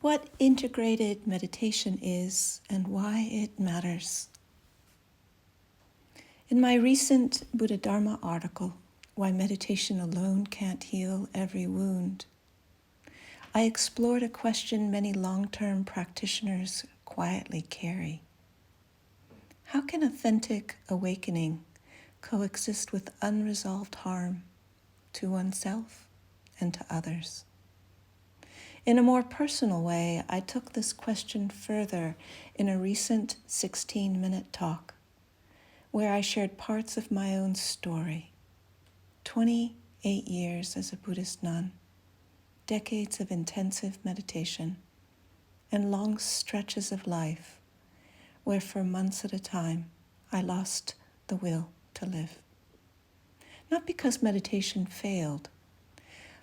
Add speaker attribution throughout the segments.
Speaker 1: what integrated meditation is and why it matters. In my recent Buddha Dharma article, Why Meditation Alone Can't Heal Every Wound, I explored a question many long-term practitioners quietly carry. How can authentic awakening coexist with unresolved harm to oneself and to others? In a more personal way, I took this question further in a recent 16-minute talk where I shared parts of my own story. 28 years as a Buddhist nun, decades of intensive meditation, and long stretches of life where for months at a time I lost the will to live. Not because meditation failed,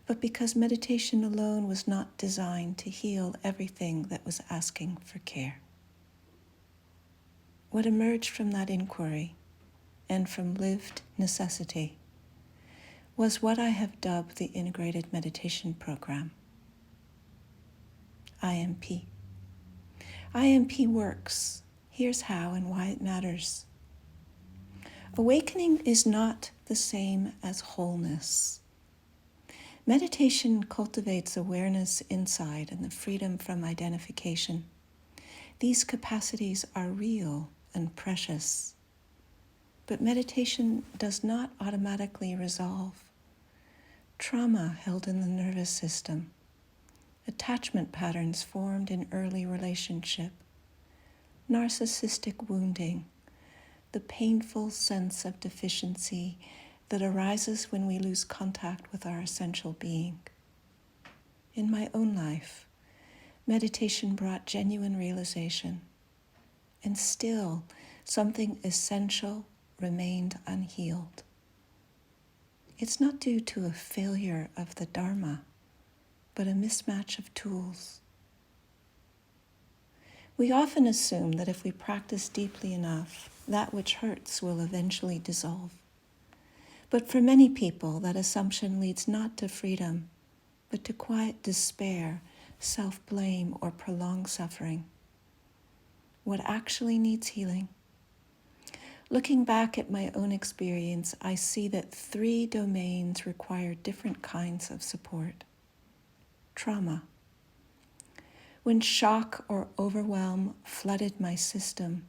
Speaker 1: but because meditation alone was not designed to heal everything that was asking for care. What emerged from that inquiry and from lived necessity was what I have dubbed the Integrated Meditation Program, IMP. IMP works. Here's how and why it matters. Awakening is not the same as wholeness. Meditation cultivates awareness inside and the freedom from identification. These capacities are real and precious. But meditation does not automatically resolve trauma held in the nervous system, attachment patterns formed in early relationship, narcissistic wounding, the painful sense of deficiency that arises when we lose contact with our essential being. In my own life, meditation brought genuine realization, and still something essential remained unhealed. It's not due to a failure of the Dharma, but a mismatch of tools. We often assume that if we practice deeply enough, that which hurts will eventually dissolve. But for many people, that assumption leads not to freedom, but to quiet despair, self-blame, or prolonged suffering. What actually needs healing? Looking back at my own experience, I see that 3 domains require different kinds of support. Trauma. When shock or overwhelm flooded my system,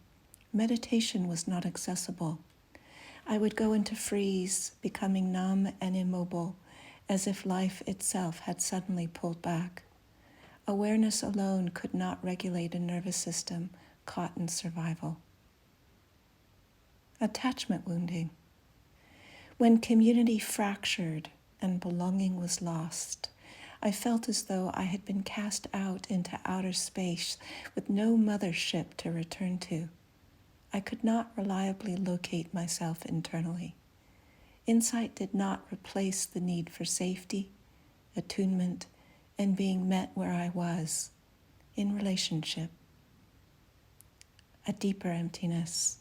Speaker 1: meditation was not accessible. I would go into freeze, becoming numb and immobile, as if life itself had suddenly pulled back. Awareness alone could not regulate a nervous system caught in survival. Attachment wounding. When community fractured and belonging was lost, I felt as though I had been cast out into outer space with no mothership to return to. I could not reliably locate myself internally. Insight did not replace the need for safety, attunement, and being met where I was, in relationship. A deeper emptiness.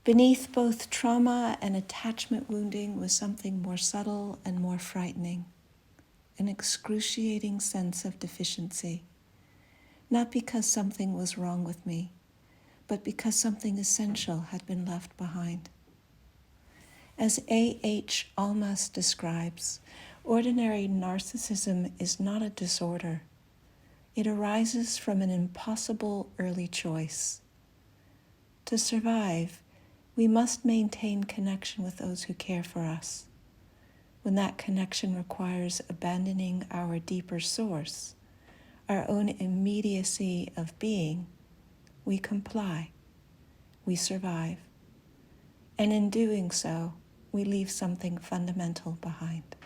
Speaker 1: Beneath both trauma and attachment wounding was something more subtle and more frightening, an excruciating sense of deficiency, not because something was wrong with me, but because something essential had been left behind. As A.H. Almas describes, ordinary narcissism is not a disorder. It arises from an impossible early choice. To survive, we must maintain connection with those who care for us. When that connection requires abandoning our deeper source, our own immediacy of being, we comply, we survive, and in doing so, we leave something fundamental behind.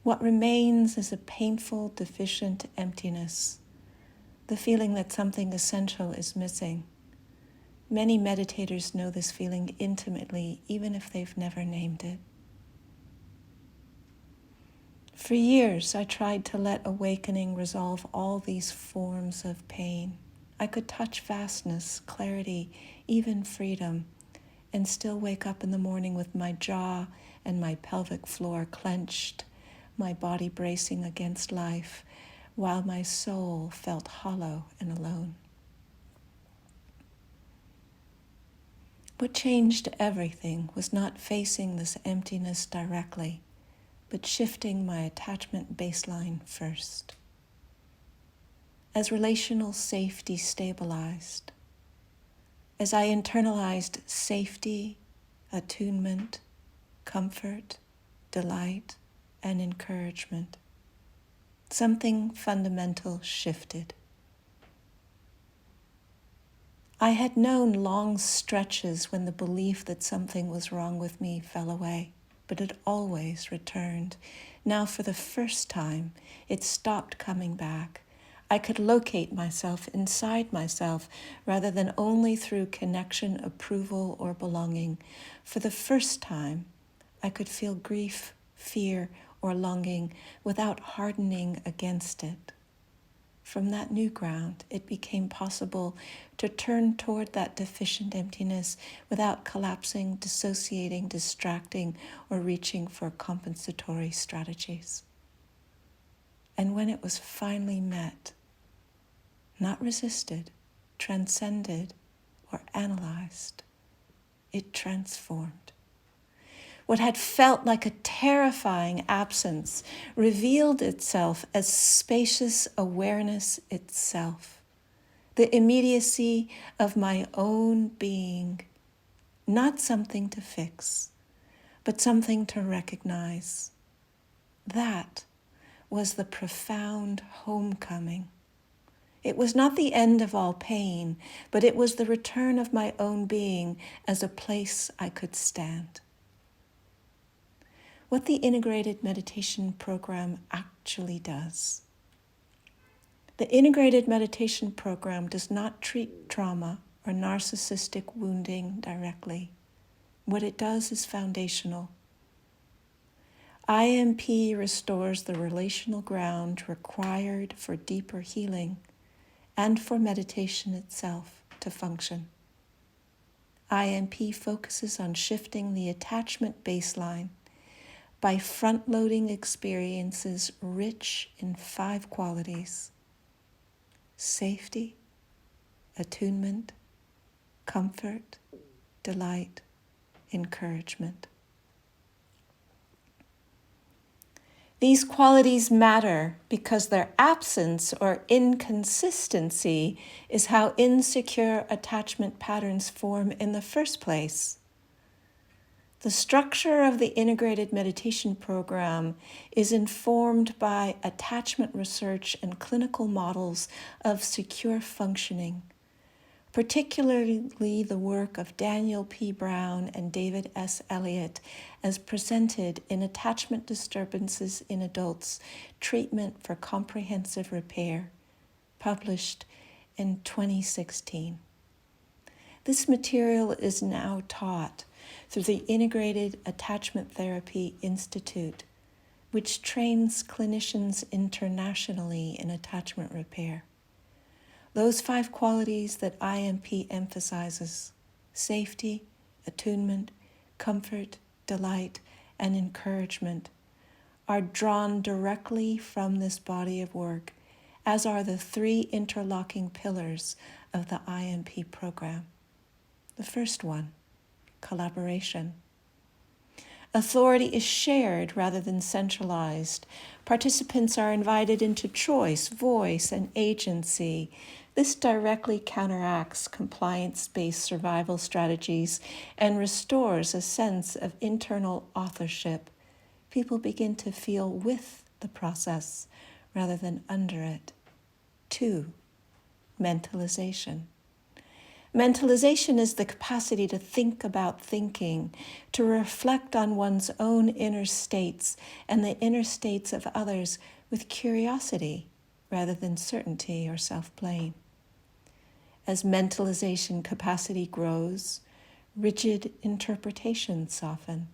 Speaker 1: What remains is a painful, deficient emptiness, the feeling that something essential is missing. Many meditators know this feeling intimately, even if they've never named it. For years, I tried to let awakening resolve all these forms of pain. I could touch vastness, clarity, even freedom, and still wake up in the morning with my jaw and my pelvic floor clenched, my body bracing against life, while my soul felt hollow and alone. What changed everything was not facing this emptiness directly, but shifting my attachment baseline first. As relational safety stabilized, as I internalized safety, attunement, comfort, delight, and encouragement, something fundamental shifted. I had known long stretches when the belief that something was wrong with me fell away, but it always returned. Now, for the first time, it stopped coming back. I could locate myself inside myself rather than only through connection, approval, or belonging. For the first time, I could feel grief, fear, or longing without hardening against it. From that new ground, it became possible to turn toward that deficient emptiness without collapsing, dissociating, distracting, or reaching for compensatory strategies. And when it was finally met, not resisted, transcended, or analyzed, it transformed. What had felt like a terrifying absence revealed itself as spacious awareness itself, the immediacy of my own being, not something to fix, but something to recognize. That was the profound homecoming. It was not the end of all pain, but it was the return of my own being as a place I could stand. What the integrated meditation program actually does. The integrated meditation program does not treat trauma or narcissistic wounding directly. What it does is foundational. IMP restores the relational ground required for deeper healing and for meditation itself to function. IMP focuses on shifting the attachment baseline by front-loading experiences rich in 5 qualities: safety, attunement, comfort, delight, encouragement. These qualities matter because their absence or inconsistency is how insecure attachment patterns form in the first place. The structure of the integrated meditation program is informed by attachment research and clinical models of secure functioning, particularly the work of Daniel P. Brown and David S. Elliott as presented in Attachment Disturbances in Adults, Treatment for Comprehensive Repair, published in 2016. This material is now taught through the Integrated Attachment Therapy Institute, which trains clinicians internationally in attachment repair. Those 5 qualities that IMP emphasizes, safety, attunement, comfort, delight, and encouragement, are drawn directly from this body of work, as are the 3 interlocking pillars of the IMP program. The first one, collaboration. Authority is shared rather than centralized. Participants are invited into choice, voice, and agency. This directly counteracts compliance-based survival strategies and restores a sense of internal authorship. People begin to feel with the process rather than under it. 2, mentalization. Mentalization is the capacity to think about thinking, to reflect on one's own inner states and the inner states of others with curiosity rather than certainty or self-blame. As mentalization capacity grows, rigid interpretations soften.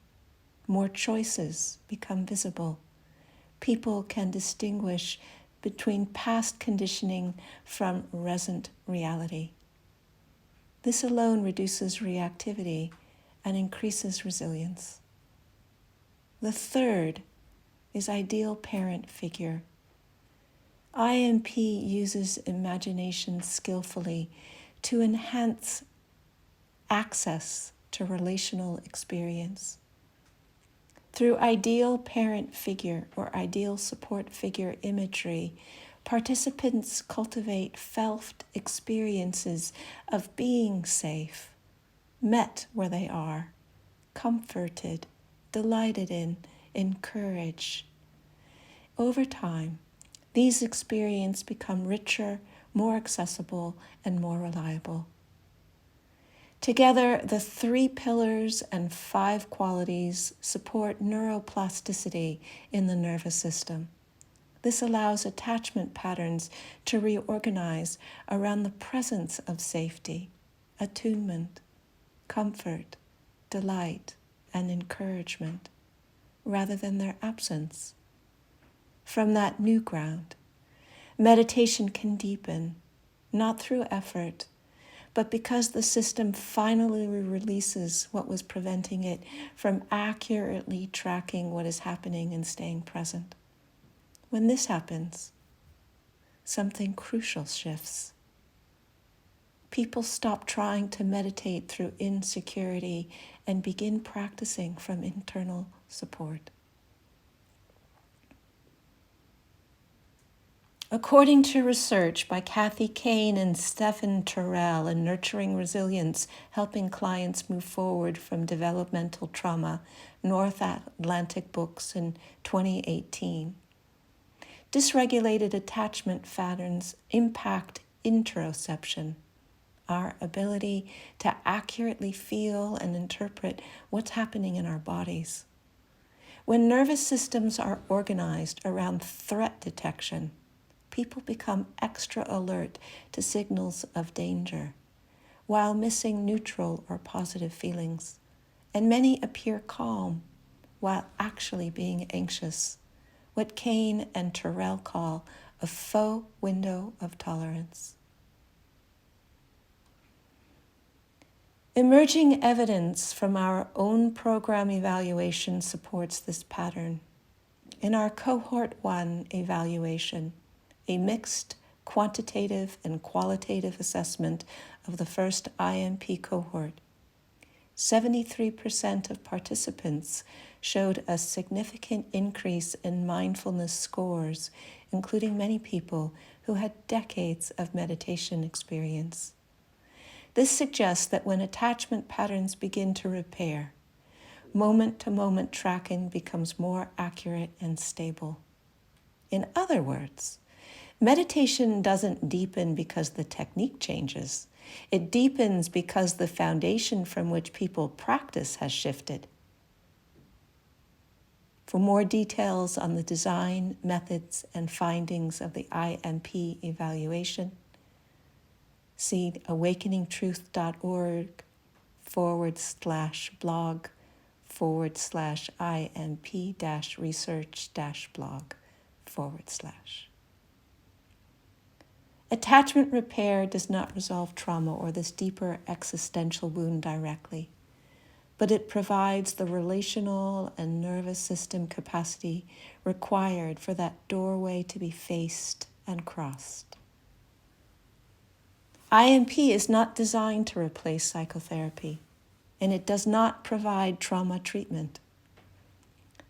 Speaker 1: More choices become visible. People can distinguish between past conditioning from present reality. This alone reduces reactivity and increases resilience. The third is ideal parent figure. IMP uses imagination skillfully to enhance access to relational experience. Through ideal parent figure or ideal support figure imagery, participants cultivate felt experiences of being safe, met where they are, comforted, delighted in, encouraged. Over time, these experiences become richer, more accessible, and more reliable. Together, the 3 pillars and 5 qualities support neuroplasticity in the nervous system. This allows attachment patterns to reorganize around the presence of safety, attunement, comfort, delight, and encouragement, rather than their absence. From that new ground, meditation can deepen, not through effort, but because the system finally releases what was preventing it from accurately tracking what is happening and staying present. When this happens, something crucial shifts. People stop trying to meditate through insecurity and begin practicing from internal support. According to research by Kathy Kane and Stephen Terrell in Nurturing Resilience, Helping Clients Move Forward from Developmental Trauma, North Atlantic Books in 2018, dysregulated attachment patterns impact interoception, our ability to accurately feel and interpret what's happening in our bodies. When nervous systems are organized around threat detection, people become extra alert to signals of danger, while missing neutral or positive feelings, and many appear calm while actually being anxious, what Kane and Terrell call a faux window of tolerance. Emerging evidence from our own program evaluation supports this pattern. In our Cohort 1 evaluation, a mixed quantitative and qualitative assessment of the first IMP cohort, 73% of participants showed a significant increase in mindfulness scores, including many people who had decades of meditation experience. This suggests that when attachment patterns begin to repair, moment-to-moment tracking becomes more accurate and stable. In other words, meditation doesn't deepen because the technique changes. It deepens because the foundation from which people practice has shifted. For more details on the design, methods, and findings of the IMP evaluation, see awakeningtruth.org/blog/IMP-research-blog/. Attachment repair does not resolve trauma or this deeper existential wound directly, but it provides the relational and nervous system capacity required for that doorway to be faced and crossed. IMP is not designed to replace psychotherapy, and it does not provide trauma treatment.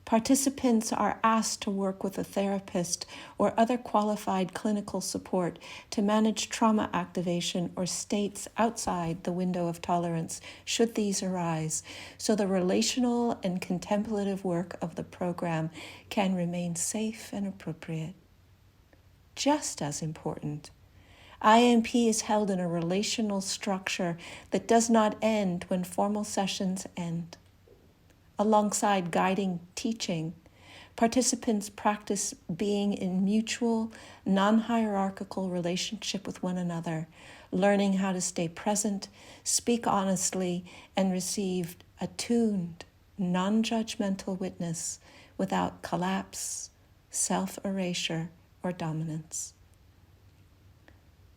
Speaker 1: Participants are asked to work with a therapist or other qualified clinical support to manage trauma activation or states outside the window of tolerance, should these arise, so the relational and contemplative work of the program can remain safe and appropriate. Just as important, IMP is held in a relational structure that does not end when formal sessions end. Alongside guiding teaching, participants practice being in mutual, non-hierarchical relationship with one another, learning how to stay present, speak honestly, and receive attuned, non-judgmental witness without collapse, self-erasure, or dominance.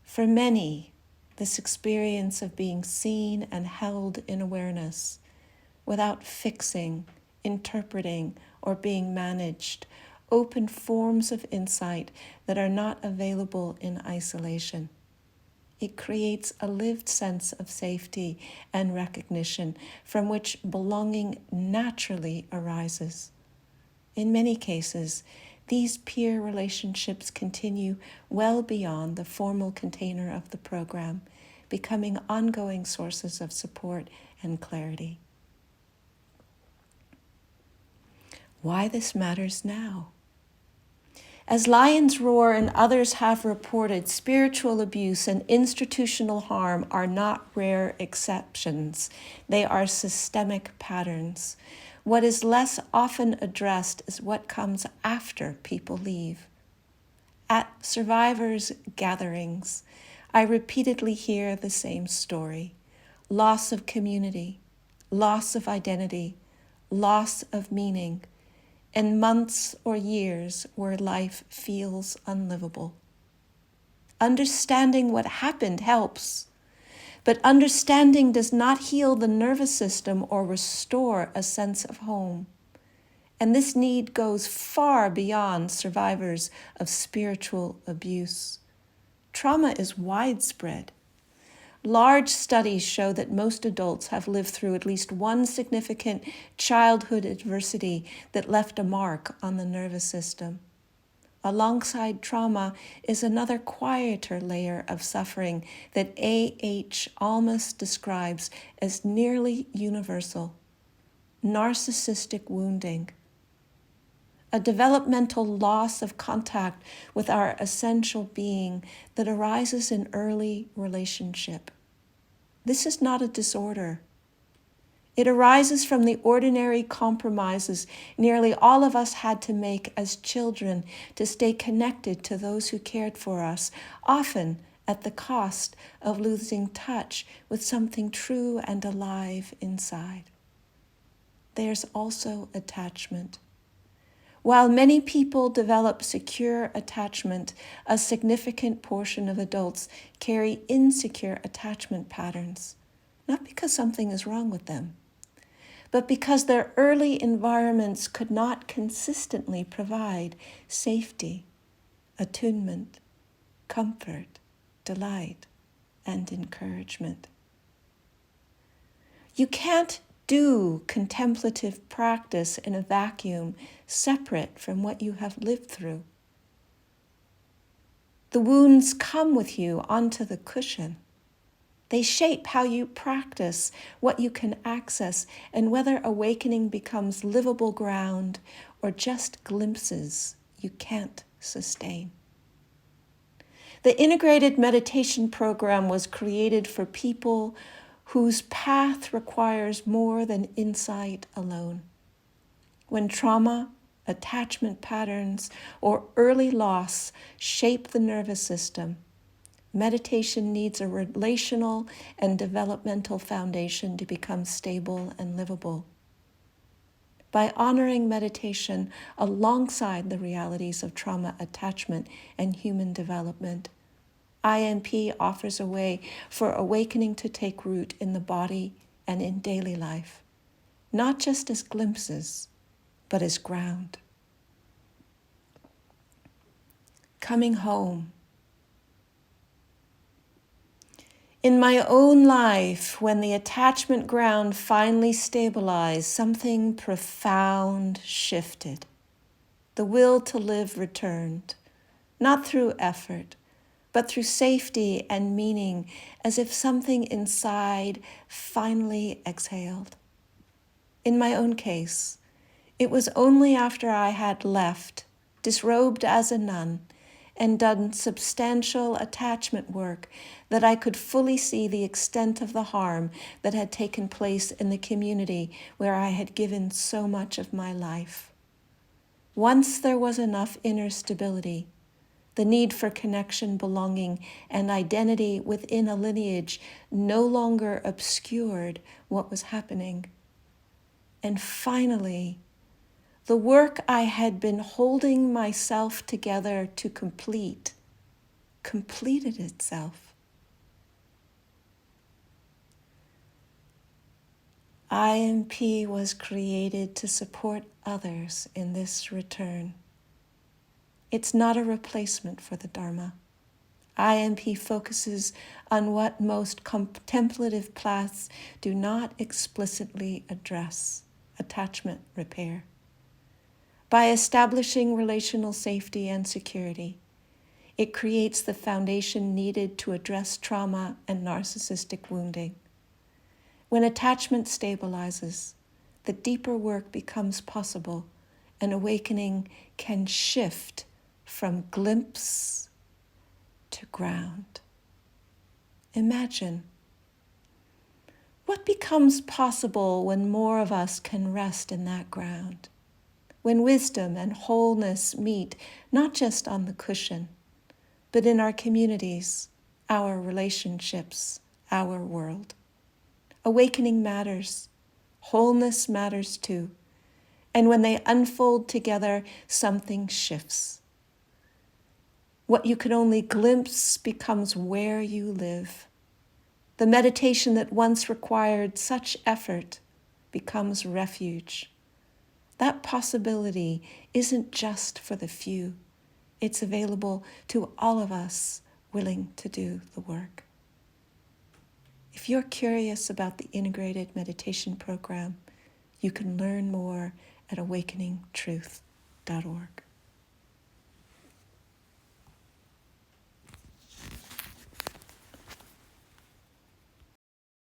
Speaker 1: For many, this experience of being seen and held in awareness, without fixing, interpreting, or being managed, open forms of insight that are not available in isolation. It creates a lived sense of safety and recognition from which belonging naturally arises. In many cases, these peer relationships continue well beyond the formal container of the program, becoming ongoing sources of support and clarity. Why this matters now? As Lions Roar and others have reported, spiritual abuse and institutional harm are not rare exceptions. They are systemic patterns. What is less often addressed is what comes after people leave. At survivors' gatherings, I repeatedly hear the same story: loss of community, loss of identity, loss of meaning, and months or years where life feels unlivable. Understanding what happened helps, but understanding does not heal the nervous system or restore a sense of home. And this need goes far beyond survivors of spiritual abuse. Trauma is widespread. Large studies show that most adults have lived through at least one significant childhood adversity that left a mark on the nervous system. Alongside trauma is another quieter layer of suffering that A.H. Almas describes as nearly universal: narcissistic wounding, a developmental loss of contact with our essential being that arises in early relationship. This is not a disorder. It arises from the ordinary compromises nearly all of us had to make as children to stay connected to those who cared for us, often at the cost of losing touch with something true and alive inside. There's also attachment. While many people develop secure attachment, a significant portion of adults carry insecure attachment patterns, not because something is wrong with them, but because their early environments could not consistently provide safety, attunement, comfort, delight, and encouragement. You can't do contemplative practice in a vacuum separate from what you have lived through. The wounds come with you onto the cushion. They shape how you practice, what you can access, and whether awakening becomes livable ground or just glimpses you can't sustain. The integrated meditation program was created for people whose path requires more than insight alone. When trauma, attachment patterns, or early loss shape the nervous system, meditation needs a relational and developmental foundation to become stable and livable. By honoring meditation alongside the realities of trauma, attachment, and human development, IMP offers a way for awakening to take root in the body and in daily life, not just as glimpses, but as ground. Coming home. In my own life, when the attachment ground finally stabilized, something profound shifted. The will to live returned, not through effort, but through safety and meaning, as if something inside finally exhaled. In my own case, it was only after I had left, disrobed as a nun, and done substantial attachment work that I could fully see the extent of the harm that had taken place in the community where I had given so much of my life. Once there was enough inner stability, the need for connection, belonging, and identity within a lineage no longer obscured what was happening. And finally, the work I had been holding myself together to complete completed itself. IMP was created to support others in this return. It's not a replacement for the Dharma. IMP focuses on what most contemplative paths do not explicitly address: attachment repair. By establishing relational safety and security, it creates the foundation needed to address trauma and narcissistic wounding. When attachment stabilizes, the deeper work becomes possible, and awakening can shift from glimpse to ground. Imagine what becomes possible when more of us can rest in that ground, when wisdom and wholeness meet not just on the cushion, but in our communities, our relationships, our world. Awakening matters. Wholeness matters too. And when they unfold together, something shifts. What you could only glimpse becomes where you live. The meditation that once required such effort becomes refuge. That possibility isn't just for the few. It's available to all of us willing to do the work. If you're curious about the integrated meditation program, you can learn more at awakeningtruth.org.